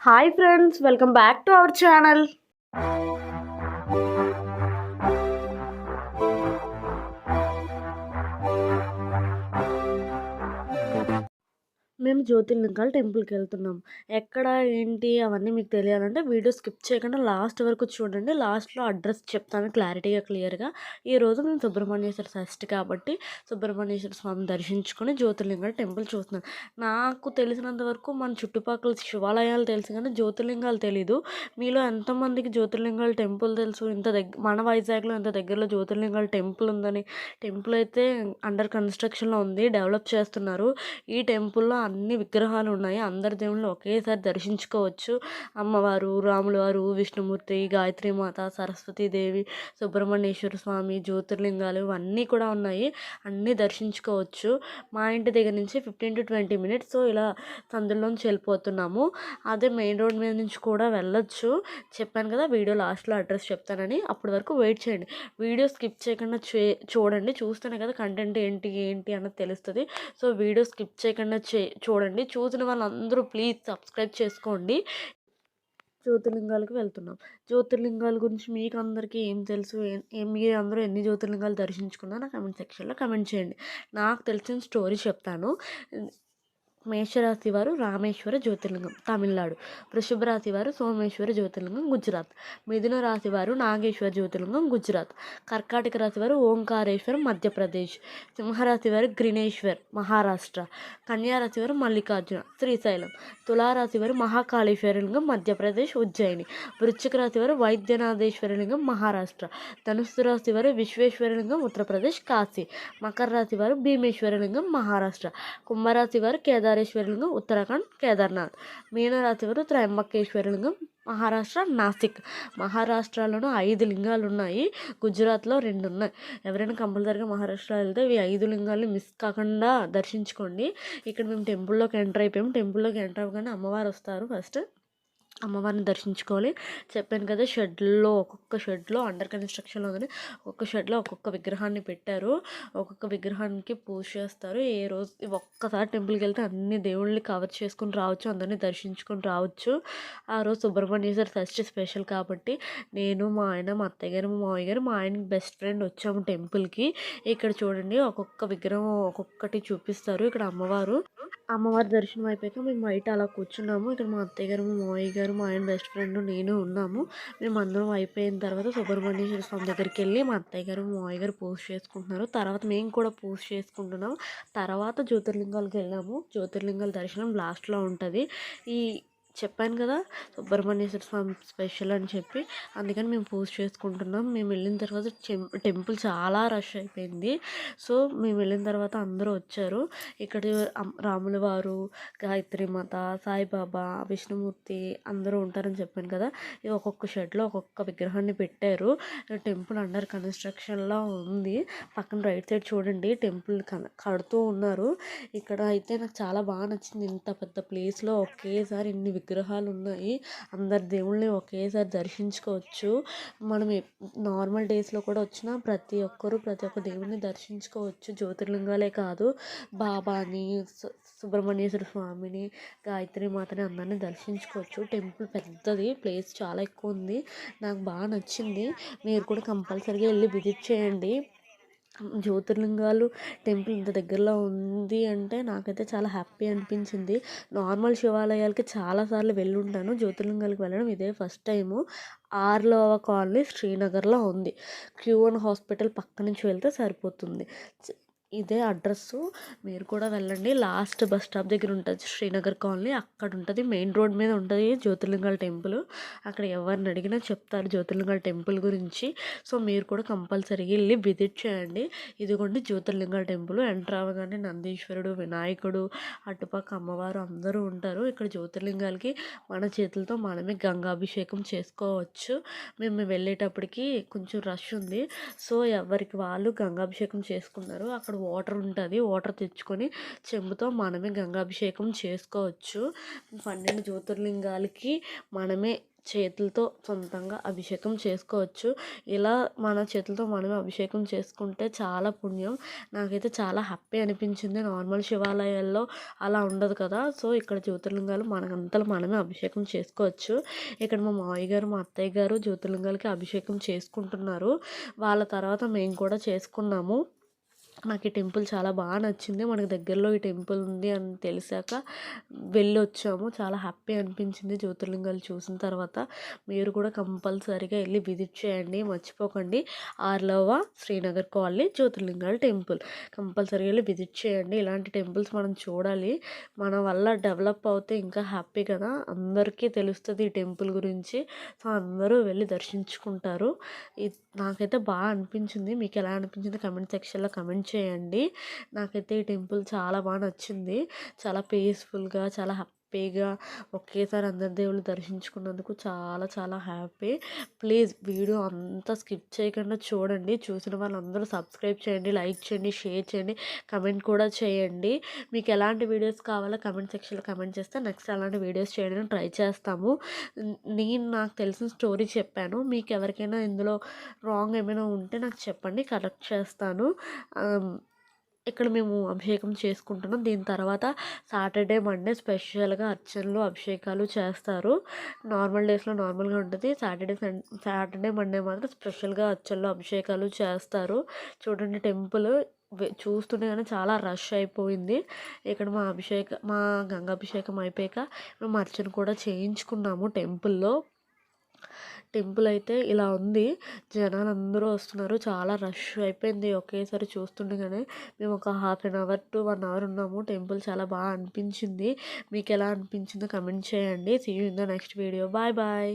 Hi friends, welcome back to our channel. మేము జ్యోతిర్లింగాల టెంపుల్‌కెళ్తున్నాం. ఎక్కడ, ఏంటి అవన్నీ మీకు తెలియాలంటే వీడియో స్కిప్ చేయకుండా లాస్ట్ వరకు చూడండి. లాస్ట్‌లో అడ్రస్ చెప్తాను క్లారిటీగా, క్లియర్‌గా. ఈరోజు మేము సుబ్రహ్మణ్యేశ్వర షష్ఠి కాబట్టి సుబ్రహ్మణ్యేశ్వర స్వామిని దర్శించుకొని జ్యోతిర్లింగాల టెంపుల్ చూస్తున్నాం. నాకు తెలిసినంత వరకు మన చుట్టుపక్కల శివాలయాలు తెలుసు కానీ జ్యోతిర్లింగాలు తెలీదు. మీలో ఎంతమందికి జ్యోతిర్లింగాల టెంపుల్ తెలుసు? మన వైజాగ్‌లో ఇంత దగ్గరలో జ్యోతిర్లింగాల టెంపుల్ ఉందని. టెంపుల్ అయితే అండర్ కన్‌స్ట్రక్షన్‌లో ఉంది. డెవలప్ చేస్తున్నారు. ఈ టెంపుల్‌లో అన్ని విగ్రహాలు ఉన్నాయి. అందరి దేవుళ్ళు ఒకేసారి దర్శించుకోవచ్చు. అమ్మవారు, రాముల వారు, విష్ణుమూర్తి, గాయత్రీమాత, సరస్వతీదేవి, సుబ్రహ్మణ్యేశ్వర స్వామి, జ్యోతిర్లింగాలు ఇవన్నీ కూడా ఉన్నాయి. అన్నీ దర్శించుకోవచ్చు. మా ఇంటి దగ్గర నుంచి 15-20 మినిట్స్. సో ఇలా సందులోంచి వెళ్ళిపోతున్నాము. అదే మెయిన్ రోడ్ మీద నుంచి కూడా వెళ్ళొచ్చు. చెప్పాను కదా వీడియో లాస్ట్‌లో అడ్రస్ చెప్తానని. అప్పటి వరకు వెయిట్ చేయండి. వీడియో స్కిప్ చేయకుండా చూడండి. చూస్తేనే కదా కంటెంట్ ఏంటి, ఏంటి అన్నది తెలుస్తది. సో వీడియో స్కిప్ చేయకుండా చూడండి. చూసిన వాళ్ళందరూ ప్లీజ్ సబ్స్క్రైబ్ చేసుకోండి. జ్యోతిర్లింగాలకు వెళ్తున్నాం. జ్యోతిర్లింగాల గురించి మీకు అందరికీ ఏం తెలుసు? మీరందరూ ఎన్ని జ్యోతిర్లింగాలు దర్శించుకున్నారో నా కామెంట్ సెక్షన్‌లో కామెంట్ చేయండి. నాకు తెలిసిన స్టోరీ చెప్తాను. మేషరాశి వారు రామేశ్వర జ్యోతిర్లింగం తమిళనాడు. వృషభ రాశి వారు సోమేశ్వర జ్యోతిర్లింగం గుజరాత్. మిథున రాశి వారు నాగేశ్వర జ్యోతిర్లింగం గుజరాత్. కర్కాటక రాశి వారు ఓంకారేశ్వరం మధ్యప్రదేశ్. సింహరాశి వారు గ్రినేశ్వర్ మహారాష్ట్ర. కన్యా రాశి వారు మల్లికార్జున శ్రీశైలం. తులారాశి వారు మహాకాళేశ్వరలింగం మధ్యప్రదేశ్ ఉజ్జయిని. వృశ్చిక రాశి వారు వైద్యనాథేశ్వరలింగం మహారాష్ట్ర. ధనుస్సు రాశి వారు విశ్వేశ్వరలింగం ఉత్తరప్రదేశ్ కాశీ. మకర రాశి వారు భీమేశ్వరలింగం మహారాష్ట్ర. కుంభరాశి వారు కేదారేశ్వరలింగం ఉత్తరాఖండ్ కేదార్నాథ్. మీనరాశి వారు త్రయంబకేశ్వరలింగం మహారాష్ట్ర నాసిక్. మహారాష్ట్రలోనూ 5 లింగాలు ఉన్నాయి. గుజరాత్లో 2 ఉన్నాయి. ఎవరైనా కంపల్సరీగా మహారాష్ట్ర వెళ్తే ఈ 5 లింగాల్ని మిస్ కాకుండా దర్శించుకోండి. ఇక్కడ మేము టెంపుల్లోకి ఎంటర్ అయిపోయాము. టెంపుల్లోకి ఎంటర్ అవ్వగానే అమ్మవారు వస్తారు. ఫస్ట్ అమ్మవారిని దర్శించుకోవాలి. చెప్పాను కదా ఒక్కొక్క షెడ్లో అండర్ కన్స్ట్రక్షన్లో ఉందని ఒక్కొక్క షెడ్లో ఒక్కొక్క విగ్రహాన్ని పెట్టారు. ఒక్కొక్క విగ్రహానికి పూజ చేస్తారు. ఏ రోజు ఒక్కసారి టెంపుల్కి వెళ్తే అన్ని దేవుళ్ళని కవర్ చేసుకుని రావచ్చు. అందరినీ దర్శించుకొని రావచ్చు. ఆ రోజు సుబ్రహ్మణ్యేశ్వర షష్ఠి స్పెషల్ కాబట్టి నేను, మా ఆయన, మా అత్తయ్య గారు, మా మావయ్య గారు, మా ఆయనకి బెస్ట్ ఫ్రెండ్ వచ్చాము టెంపుల్కి. ఇక్కడ చూడండి ఒక్కొక్క విగ్రహం ఒక్కొక్కటి చూపిస్తారు. ఇక్కడ అమ్మవారి దర్శనం అయిపోయాక మేము బయట అలా కూర్చున్నాము. ఇక్కడ మా అత్తయ్య గారు, మా మావయ్య గారు, మా ఆయన బెస్ట్ ఫ్రెండ్, నేను ఉన్నాము. మేము అందరం అయిపోయిన తర్వాత సుబ్రహ్మణ్యేశ్వర స్వామి దగ్గరికి వెళ్ళి మా అత్తయ్య గారు, మా మావయ్య గారు పూజ చేసుకుంటున్నారు. తర్వాత మేము కూడా పూజ చేసుకుంటున్నాం. తర్వాత జ్యోతిర్లింగాలకు వెళ్ళాము. జ్యోతిర్లింగాల దర్శనం లాస్ట్లో ఉంటుంది. ఈ చెప్పాను కదా సుబ్రహ్మణ్యేశ్వర స్వామి స్పెషల్ అని చెప్పి, అందుకని మేము పూజ చేసుకుంటున్నాం. మేము వెళ్ళిన తర్వాత టెంపుల్ చాలా రష్ అయిపోయింది. సో మేము వెళ్ళిన తర్వాత అందరూ వచ్చారు. ఇక్కడ రాముల వారు, గాయత్రీమాత, సాయిబాబా, విష్ణుమూర్తి అందరూ ఉంటారని చెప్పాను కదా. ఇది ఒక్కొక్క షెడ్లో ఒక్కొక్క విగ్రహాన్ని పెట్టారు. టెంపుల్ అండర్ కన్స్ట్రక్షన్లో ఉంది. పక్కన రైట్ సైడ్ చూడండి టెంపుల్ కడుతూ ఉన్నారు. ఇక్కడ అయితే నాకు చాలా బాగా నచ్చింది. ఇంత పెద్ద ప్లేస్లో ఒకేసారి ఇన్ని విగ్రహాలు ఉన్నాయి. అందరి దేవుళ్ళని ఒకేసారి దర్శించుకోవచ్చు. మనం నార్మల్ డేస్లో కూడా వచ్చినా ప్రతి ఒక్క దేవుడిని దర్శించుకోవచ్చు. జ్యోతిర్లింగాలే కాదు, బాబాని, సుబ్రహ్మణ్యేశ్వర స్వామిని, గాయత్రి మాతని అందరినీ దర్శించుకోవచ్చు. టెంపుల్ పెద్దది, ప్లేస్ చాలా ఎక్కువ ఉంది. నాకు బాగా నచ్చింది. మీరు కూడా కంపల్సరీగా వెళ్ళి విజిట్ చేయండి. జ్యోతిర్లింగాలు టెంపుల్ ఇంత దగ్గరలో ఉంది అంటే నాకైతే చాలా హ్యాపీ అనిపించింది. నార్మల్ శివాలయాలకి చాలాసార్లు వెళ్ళుంటాను. జ్యోతిర్లింగాలకు వెళ్ళడం ఇదే ఫస్ట్ టైము. 6వ కాలనీ శ్రీనగర్లో ఉంది. క్యూఎన్ హాస్పిటల్ పక్క నుంచి వెళ్తే సరిపోతుంది. ఇదే అడ్రస్సు. మీరు కూడా వెళ్ళండి. లాస్ట్ బస్ స్టాప్ దగ్గర ఉంటుంది శ్రీనగర్ కాలనీ. అక్కడ ఉంటుంది. మెయిన్ రోడ్ మీద ఉంటుంది జ్యోతిర్లింగాల టెంపుల్. అక్కడ ఎవరిని అడిగినా చెప్తారు జ్యోతిర్లింగాల టెంపుల్ గురించి. సో మీరు కూడా కంపల్సరీగా వెళ్ళి విజిట్ చేయండి. ఇదిగోండి జ్యోతిర్లింగాల టెంపుల్. ఎంటర్ అవ్వగానే నందీశ్వరుడు, వినాయకుడు, అటుపక్క అమ్మవారు అందరూ ఉంటారు. ఇక్కడ జ్యోతిర్లింగాలకి మన చేతులతో మనమే గంగాభిషేకం చేసుకోవచ్చు. మేము వెళ్ళేటప్పటికి కొంచెం రష్ ఉంది. సో ఎవరికి వాళ్ళు గంగాభిషేకం చేసుకున్నారు. అక్కడ వాటర్ ఉంటుంది. వాటర్ తెచ్చుకొని చెంబుతో మనమే గంగాభిషేకం చేసుకోవచ్చు. 12 జ్యోతిర్లింగాలకి మనమే చేతులతో సొంతంగా అభిషేకం చేసుకోవచ్చు. ఇలా మన చేతులతో మనమే అభిషేకం చేసుకుంటే చాలా పుణ్యం. నాకైతే చాలా హ్యాపీ అనిపించింది. నార్మల్ శివాలయాల్లో అలా ఉండదు కదా! సో, ఇక్కడ జ్యోతిర్లింగాలు మనకంతలో మనమే అభిషేకం చేసుకోవచ్చు. ఇక్కడ మా మావయ్య గారు, మా అత్తయ్య గారు జ్యోతిర్లింగాలకి అభిషేకం చేసుకుంటున్నారు. వాళ్ళ తర్వాత మేము కూడా చేసుకున్నాము. నాకు ఈ టెంపుల్ చాలా బాగా నచ్చింది. మనకు దగ్గరలో ఈ టెంపుల్ ఉంది అని తెలిసాక వెళ్ళొచ్చాము. చాలా హ్యాపీ అనిపించింది జ్యోతిర్లింగాలు చూసిన తర్వాత. మీరు కూడా కంపల్సరీగా వెళ్ళి విజిట్ చేయండి, మర్చిపోకండి. ఆర్లవ శ్రీనగర్ కాలనీ జ్యోతిర్లింగాల టెంపుల్ కంపల్సరీగా వెళ్ళి విజిట్ చేయండి. ఇలాంటి టెంపుల్స్ మనం చూడాలి. మన వల్ల డెవలప్ అవుతే ఇంకా హ్యాపీ కదా! అందరికీ తెలుస్తుంది ఈ టెంపుల్ గురించి. సో, అందరూ వెళ్ళి దర్శించుకుంటారు. నాకైతే బాగా అనిపించింది. మీకు ఎలా అనిపించింది కమెంట్ సెక్షన్లో కమెంట్ చేయండి. నాకైతే ఈ టెంపుల్ చాలా బాగా నచ్చింది. చాలా పీస్ఫుల్గా, చాలా హ్యాపీగా ఒకేసారి అందరి దేవుళ్ళు దర్శించుకున్నందుకు చాలా చాలా హ్యాపీ. ప్లీజ్ వీడియో అంతా స్కిప్ చేయకుండా చూడండి. చూసిన వాళ్ళందరూ సబ్స్క్రైబ్ చేయండి, లైక్ చేయండి, షేర్ చేయండి, కమెంట్ కూడా చేయండి. మీకు ఎలాంటి వీడియోస్ కావాలో కమెంట్ సెక్షన్లో కమెంట్ చేస్తే నెక్స్ట్ అలాంటి వీడియోస్ చేయడానికి ట్రై చేస్తాము. నేను నాకు తెలిసిన స్టోరీ చెప్పాను. మీకు ఎవరికైనా ఇందులో రాంగ్ ఏమైనా ఉంటే నాకు చెప్పండి, కరెక్ట్ చేస్తాను. ఇక్కడ మేము అభిషేకం చేసుకుంటున్నాం. దీని తర్వాత సాటర్డే, మండే స్పెషల్గా అర్చనలు, అభిషేకాలు చేస్తారు. నార్మల్ డేస్లో నార్మల్గా ఉంటుంది. సాటర్డే, మండే మాత్రం స్పెషల్గా అర్చనలు, అభిషేకాలు చేస్తారు. చూడండి టెంపుల్ చూస్తుండగానే చాలా రష్ అయిపోయింది. ఇక్కడ మా గంగాభిషేకం అయిపోయాక మేము అర్చన కూడా చేయించుకున్నాము టెంపుల్లో. టెంపుల్ అయితే ఇలా ఉంది. జనాలు అందరూ వస్తున్నారు. చాలా రష్ అయిపోయింది ఒకేసారి చూస్తుండగానే. మేము ఒక half an hour to 1 hour ఉన్నాము. టెంపుల్ చాలా బాగా అనిపించింది. మీకు ఎలా అనిపించిందో కమెంట్ చేయండి. See you in the next video. Bye bye.